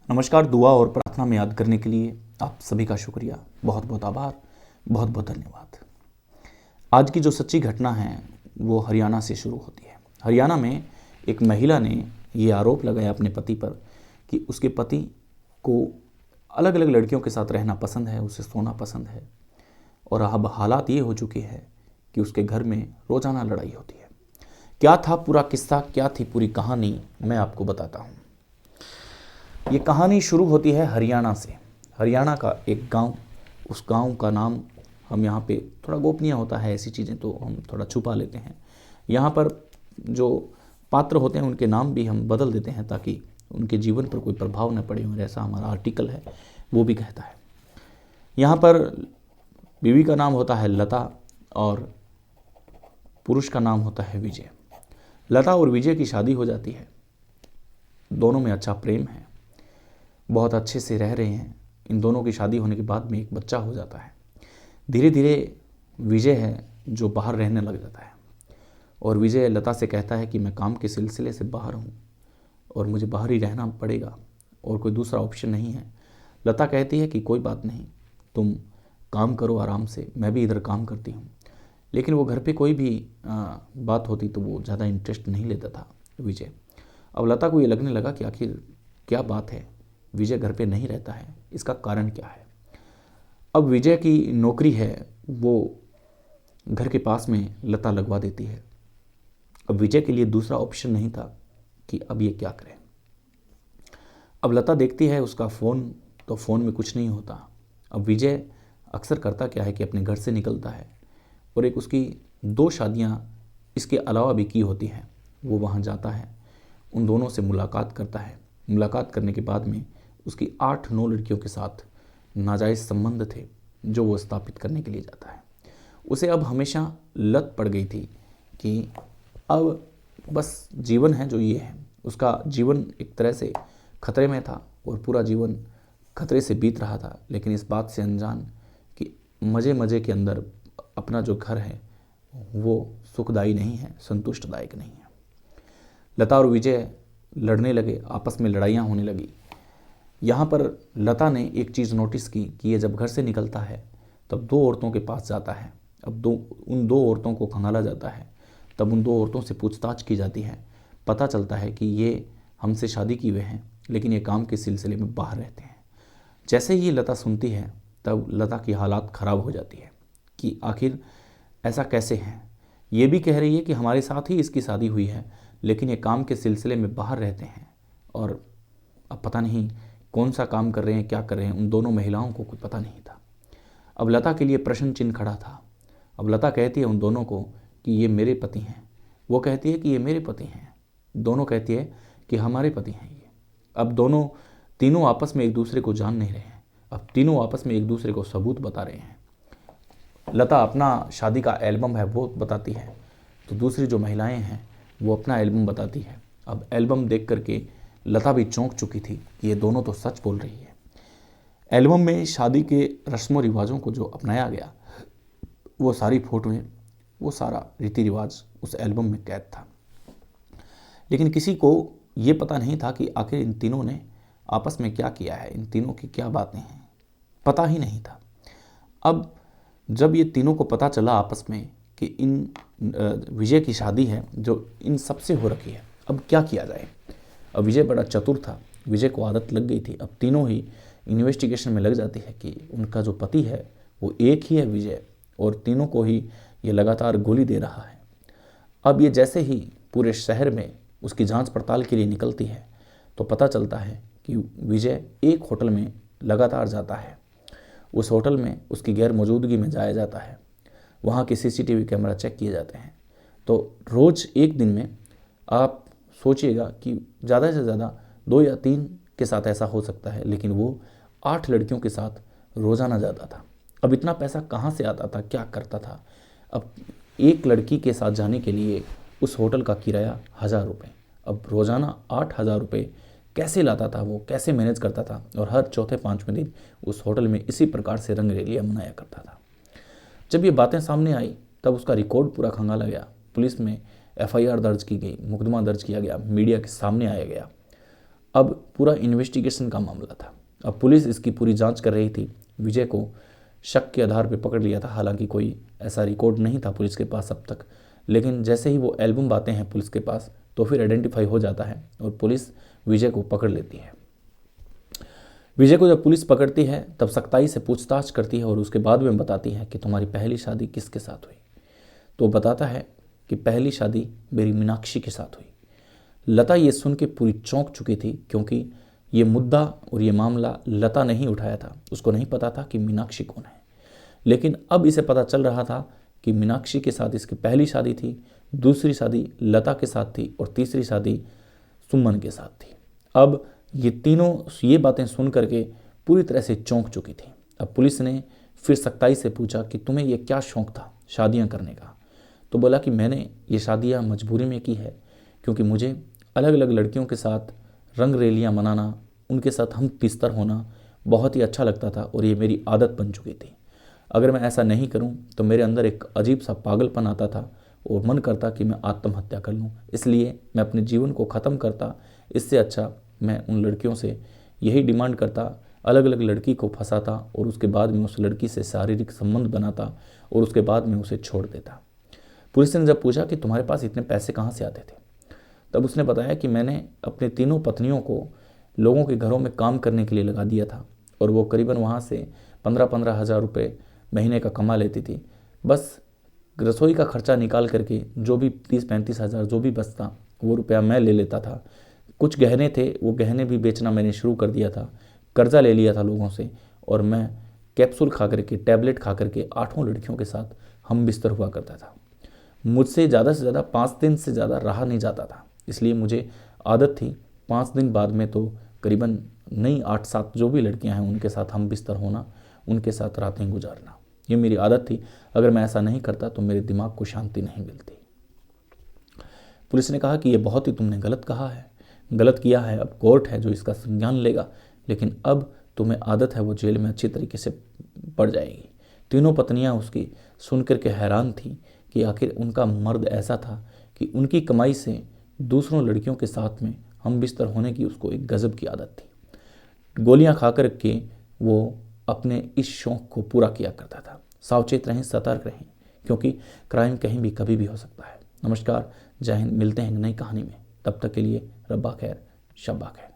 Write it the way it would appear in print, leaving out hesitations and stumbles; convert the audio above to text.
नमस्कार। दुआ और प्रार्थना में याद करने के लिए आप सभी का शुक्रिया, बहुत बहुत आभार, बहुत बहुत धन्यवाद। आज की जो सच्ची घटना है वो हरियाणा से शुरू होती है। हरियाणा में एक महिला ने ये आरोप लगाया अपने पति पर कि उसके पति को अलग अलग लड़कियों के साथ रहना पसंद है, उसे सोना पसंद है, और अब हालात ये हो चुके हैं कि उसके घर में रोज़ाना लड़ाई होती है। क्या था पूरा किस्सा, क्या थी पूरी कहानी, मैं आपको बताता हूँ। ये कहानी शुरू होती है हरियाणा से। हरियाणा का एक गांव, उस गांव का नाम हम यहाँ पे थोड़ा गोपनीय होता है, ऐसी चीज़ें तो हम थोड़ा छुपा लेते हैं। यहाँ पर जो पात्र होते हैं उनके नाम भी हम बदल देते हैं ताकि उनके जीवन पर कोई प्रभाव न पड़े, और ऐसा हमारा आर्टिकल है वो भी कहता है। यहाँ पर बीवी का नाम होता है लता और पुरुष का नाम होता है विजय। लता और विजय की शादी हो जाती है, दोनों में अच्छा प्रेम है, बहुत अच्छे से रह रहे हैं। इन दोनों की शादी होने के बाद में एक बच्चा हो जाता है। धीरे धीरे विजय है जो बाहर रहने लग जाता है, और विजय लता से कहता है कि मैं काम के सिलसिले से बाहर हूँ और मुझे बाहर ही रहना पड़ेगा और कोई दूसरा ऑप्शन नहीं है। लता कहती है कि कोई बात नहीं, तुम काम करो आराम से, मैं भी इधर काम करती हूँ। लेकिन वो घर पे कोई भी बात होती तो वो ज़्यादा इंटरेस्ट नहीं लेता था विजय। अब लता को ये लगने लगा कि आखिर क्या बात है, विजय घर पे नहीं रहता है, इसका कारण क्या है। अब विजय की नौकरी है, वो घर के पास में लता लगवा देती है। अब विजय के लिए दूसरा ऑप्शन नहीं था कि अब ये क्या करें। अब लता देखती है उसका फ़ोन, तो फ़ोन में कुछ नहीं होता। अब विजय अक्सर करता क्या है कि अपने घर से निकलता है, और एक उसकी 2 शादियां इसके अलावा भी की होती हैं, वो वहाँ जाता है, उन दोनों से मुलाकात करता है। मुलाकात करने के बाद में उसकी 8-9 लड़कियों के साथ नाजायज़ संबंध थे जो वो स्थापित करने के लिए जाता है। उसे अब हमेशा लत पड़ गई थी कि अब बस जीवन है जो ये है। उसका जीवन एक तरह से खतरे में था और पूरा जीवन खतरे से बीत रहा था, लेकिन इस बात से अनजान कि मज़े मज़े के अंदर अपना जो घर है वो सुखदायी नहीं है, संतुष्टदायक नहीं है। लता और विजय लड़ने लगे, आपस में लड़ाइयाँ होने लगी। यहाँ पर लता ने एक चीज़ नोटिस की कि ये जब घर से निकलता है तब 2 औरतों के पास जाता है। अब उन 2 औरतों को खंगाला जाता है। तब उन 2 औरतों से पूछताछ की जाती है। पता चलता है कि ये हमसे शादी की हुए हैं, लेकिन ये काम के सिलसिले में बाहर रहते हैं। जैसे ही ये लता सुनती है तब लता की हालात ख़राब हो जाती है कि आखिर ऐसा कैसे है। ये भी कह रही है कि हमारे साथ ही इसकी शादी हुई है, लेकिन ये काम के सिलसिले में बाहर रहते हैं, और अब पता नहीं कौन सा काम कर रहे हैं, क्या कर रहे हैं, उन दोनों महिलाओं को कुछ पता नहीं था। अब लता के लिए प्रश्न चिन्ह खड़ा था। अब लता कहती है उन दोनों को कि ये मेरे पति हैं, वो कहती है कि ये मेरे पति हैं, दोनों कहती है कि हमारे पति हैं ये। अब तीनों आपस में एक दूसरे को जान नहीं रहे हैं। अब तीनों आपस में एक दूसरे को सबूत बता रहे हैं। लता अपना शादी का एल्बम है वो बताती है, तो दूसरी जो महिलाएं हैं वो अपना एल्बम बताती है। अब एल्बम देख करके लता भी चौंक चुकी थी कि ये दोनों तो सच बोल रही है। एल्बम में शादी के रस्मों रिवाजों को जो अपनाया गया, वो सारी फोटोएं, वो सारा रीति रिवाज उस एल्बम में कैद था। लेकिन किसी को ये पता नहीं था कि आखिर इन तीनों ने आपस में क्या किया है, इन तीनों की क्या बातें हैं, पता ही नहीं था। अब जब ये तीनों को पता चला आपस में कि इन विजय की शादी है जो इन सबसे हो रखी है, अब क्या किया जाए। अब विजय बड़ा चतुर था, विजय को आदत लग गई थी। अब तीनों ही इन्वेस्टिगेशन में लग जाती है कि उनका जो पति है वो एक ही है विजय, और तीनों को ही ये लगातार गोली दे रहा है। अब ये जैसे ही पूरे शहर में उसकी जांच पड़ताल के लिए निकलती है तो पता चलता है कि विजय एक होटल में लगातार जाता है। उस होटल में उसकी गैर मौजूदगी में जाया जाता है। वहाँ के सीसीटीवी कैमरा चेक किए जाते हैं। तो रोज़ एक दिन में आप सोचिएगा कि ज़्यादा से ज़्यादा 2 या 3 के साथ ऐसा हो सकता है, लेकिन वो 8 लड़कियों के साथ रोज़ाना जाता था। अब इतना पैसा कहाँ से आता था, क्या करता था। अब एक लड़की के साथ जाने के लिए उस होटल का किराया 1000 रुपये। अब रोज़ाना 8000 रुपये कैसे लाता था वो, कैसे मैनेज करता था, और हर चौथे 5वें दिन उस होटल में इसी प्रकार से रंगरेलियाँ मनाया करता था। जब ये बातें सामने आई तब उसका रिकॉर्ड पूरा खंगाला गया। पुलिस में FIR दर्ज की गई, मुकदमा दर्ज किया गया, मीडिया के सामने आया गया। अब पूरा इन्वेस्टिगेशन का मामला था। अब पुलिस इसकी पूरी जांच कर रही थी। विजय को शक के आधार पर पकड़ लिया था, हालांकि कोई ऐसा रिकॉर्ड नहीं था पुलिस के पास अब तक, लेकिन जैसे ही वो एल्बम आते हैं पुलिस के पास तो फिर आइडेंटिफाई हो जाता है और पुलिस विजय को पकड़ लेती है। विजय को जब पुलिस पकड़ती है तब सख्ताई से पूछताछ करती है और उसके बाद में बताती है कि तुम्हारी पहली शादी किसके साथ हुई। तो बताता है कि पहली शादी मेरी मीनाक्षी के साथ हुई। लता ये सुन के पूरी चौंक चुकी थी, क्योंकि ये मुद्दा और ये मामला लता नहीं उठाया था। उसको नहीं पता था कि मीनाक्षी कौन है, लेकिन अब इसे पता चल रहा था कि मीनाक्षी के साथ इसकी पहली शादी थी, दूसरी शादी लता के साथ थी और तीसरी शादी सुमन के साथ थी। अब ये तीनों ये बातें सुन करके पूरी तरह से चौंक चुकी थी। अब पुलिस ने फिर सख्ताई से पूछा कि तुम्हें ये क्या शौक़ था शादियां करने का। तो बोला कि मैंने ये शादियां मजबूरी में की है, क्योंकि मुझे अलग अलग लड़कियों के साथ रंग रेलियाँ मनाना, उनके साथ हम बिस्तर होना बहुत ही अच्छा लगता था और ये मेरी आदत बन चुकी थी। अगर मैं ऐसा नहीं करूं तो मेरे अंदर एक अजीब सा पागलपन आता था और मन करता कि मैं आत्महत्या कर लूं, इसलिए मैं अपने जीवन को ख़त्म करता। इससे अच्छा मैं उन लड़कियों से यही डिमांड करता, अलग अलग लड़की को फंसाता और उसके बाद में उस लड़की से शारीरिक संबंध बनाता और उसके बाद में उसे छोड़ देता। पुलिस ने जब पूछा कि तुम्हारे पास इतने पैसे कहाँ से आते थे, तब उसने बताया कि मैंने अपने तीनों पत्नियों को लोगों के घरों में काम करने के लिए लगा दिया था और वो करीबन वहाँ से 15-15 हज़ार रुपये महीने का कमा लेती थी। बस रसोई का खर्चा निकाल करके जो भी 30-35 हज़ार जो भी बचता वो रुपया मैं ले लेता था। कुछ गहने थे, वो गहने भी बेचना मैंने शुरू कर दिया था। कर्जा ले लिया था लोगों से और मैं कैप्सूल खा करके, टैबलेट खा करके 8 लड़कियों के साथ हम बिस्तर हुआ करता था। मुझसे ज़्यादा से ज़्यादा 5 दिन से ज़्यादा रहा नहीं जाता था, इसलिए मुझे आदत थी 5 दिन बाद में तो करीबन नई 8-7 जो भी लड़कियां हैं उनके साथ हम बिस्तर होना, उनके साथ रातें गुजारना, ये मेरी आदत थी। अगर मैं ऐसा नहीं करता तो मेरे दिमाग को शांति नहीं मिलती। पुलिस ने कहा कि ये बहुत ही तुमने गलत कहा है, गलत किया है, अब कोर्ट है जो इसका संज्ञान लेगा, लेकिन अब तुम्हें आदत है वो जेल में अच्छी तरीके से पड़ जाएगी। तीनों पत्नियां उसकी सुन करके हैरान थी कि आखिर उनका मर्द ऐसा था कि उनकी कमाई से दूसरों लड़कियों के साथ में हम बिस्तर होने की उसको एक गजब की आदत थी। गोलियां खा कर के वो अपने इस शौक़ को पूरा किया करता था। सावचेत रहें, सतर्क रहें, क्योंकि क्राइम कहीं भी कभी भी हो सकता है। नमस्कार, जय हिंद। मिलते हैं नई कहानी में, तब तक के लिए रब्बा खैर, शब्बा खैर।